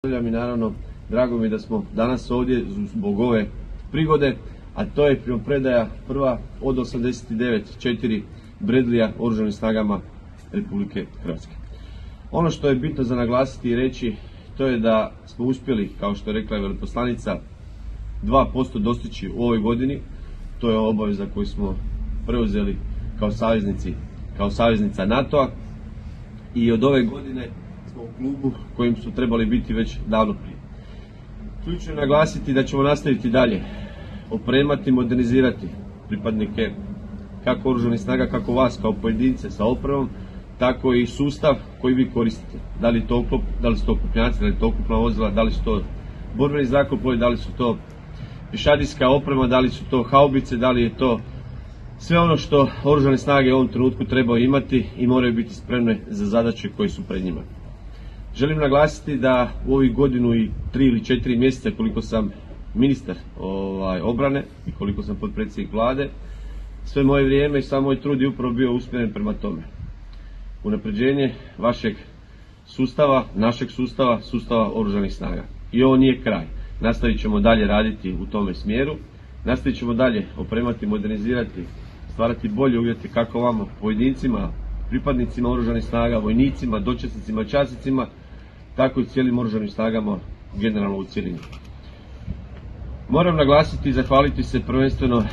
I naravno, drago mi je da smo danas ovdje zbog ove prigode, a to je primopredaja prva od 89 4 Bradleya Oružanim snagama Republike Hrvatske. Ono što je bitno za naglasiti i reći, to je da smo uspjeli, kao što je rekla i veleposlanica, 2% dostići u ovoj godini. To je obaveza koju smo preuzeli kao saveznica NATO-a i od ove godine smo u klubu kojim su trebali biti već davno prije. Ključno je naglasiti da ćemo nastaviti dalje opremati, modernizirati pripadnike kako Oružanih snaga, kako vas kao pojedince sa opremom, tako i sustav koji vi koristite. Da li su to oklopnjaci, da li je to oklopna vozila, da li su to borbeni zrakoplovi, da li su to pješadijska oprema, da li su to haubice, da li je to sve ono što Oružane snage u ovom trenutku trebaju imati i moraju biti spremne za zadaće koje su pred njima. Želim naglasiti da u ovih godinu i 3 ili 4 mjeseca koliko sam ministar obrane i koliko sam potpredsjednik Vlade, sve moje vrijeme i sam moj trud je upravo bio usmjeren prema tome. Unapređenje vašeg sustava, našeg sustava, sustava Oružanih snaga. I ovo nije kraj. Nastavit ćemo dalje raditi u tome smjeru, nastavit ćemo dalje opremati, modernizirati, stvarati bolje uvjete kako vama, pojedincima, pripadnicima Oružanih snaga, vojnicima, dočasnicima, časnicima, tako i cijelim Oružanim snagama generalno u cjelini. Moram naglasiti i zahvaliti se prvenstveno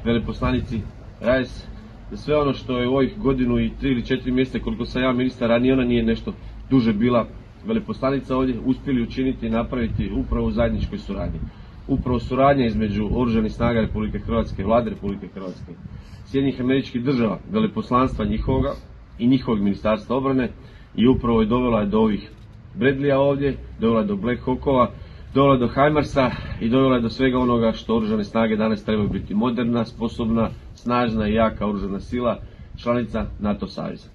veleposlanici Reyes za sve ono što je u ovih godinu i 3 ili 4 mjeseca koliko sam ja ministar, a ni ona nije nešto duže bila veleposlanica ovdje, uspjeli učiniti i napraviti upravo u zajedničkoj suradnji. Upravo suradnja između Oružanih snaga Republike Hrvatske, Vlade Republike Hrvatske, Sjedinjenih Američkih Država, veleposlanstva njihovoga i njihovog ministarstva obrane i upravo je dovela do ovih Bradleya ovdje, dovela do Black Hawkova, dovela do HIMARS-a i dovela do svega onoga što Oružane snage danas trebaju biti moderna, sposobna, snažna i jaka oružana sila, članica NATO saveza.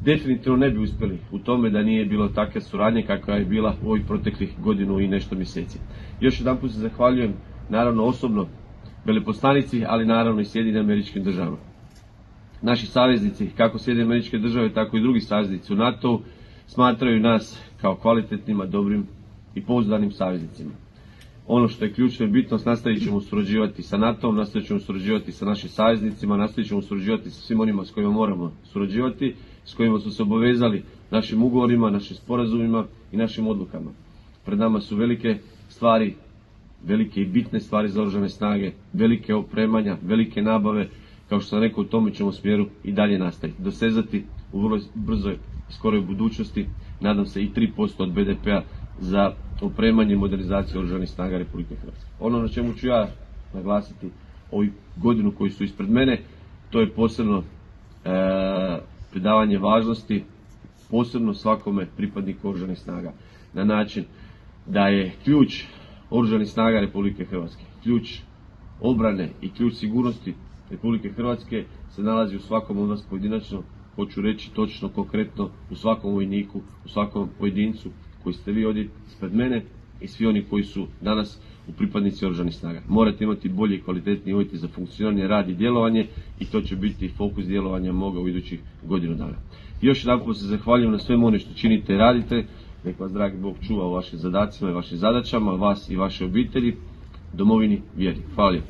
Definitivno ne bi uspjeli u tome da nije bilo takve suradnje kakva je bila u ovih proteklih godinu i nešto mjeseci. Još jedanput se zahvaljujem naravno osobno veleposlanici, ali naravno i Sjedinjenim Američkim Državama. Naši saveznici, kako Sjedinjene Američke Države, tako i drugi saveznici u NATO-u, smatraju nas kao kvalitetnima, dobrim i pouzdanim saveznicima. Ono što je ključno i bitno, nastavit ćemo surađivati sa NATO-om, nastavit ćemo surađivati sa našim saveznicima, nastavit ćemo surađivati sa svim onima s kojima moramo surađivati, s kojima su se obavezali našim ugovorima, našim sporazumima i našim odlukama. Pred nama su velike stvari, velike i bitne stvari za Oružane snage, velike opremanja, velike nabave. Kao što sam rekao, u tome ćemo smjeru i dalje nastaviti. Dosezati u vrlo brzoj, skoroj budućnosti, nadam se i 3% od BDP-a za opremanje i modernizaciju Oružanih snaga Republike Hrvatske. Ono na čemu ću ja naglasiti ovu godinu koji su ispred mene, to je posebno pridavanje važnosti, posebno svakome pripadniku Oružanih snaga, na način da je ključ Oružanih snaga Republike Hrvatske, ključ obrane i ključ sigurnosti Republike Hrvatske se nalazi u svakom od nas pojedinačno, hoću reći točno, konkretno, u svakom vojniku, u svakom pojedincu koji ste vi ovdje ispred mene i svi oni koji su danas u pripadnici Oružanih snaga. Morate imati bolje i kvalitetnije uvjete za funkcioniranje, rad i djelovanje i to će biti fokus djelovanja moga u idućih godinu dana. Još jedanput se zahvaljujem na svemu ono što činite i radite. Nek vas dragi Bog čuva u vašim zadacima i vašim zadaćama, vas i vaše obitelji, domovini, vjeri. Hvala lijepo.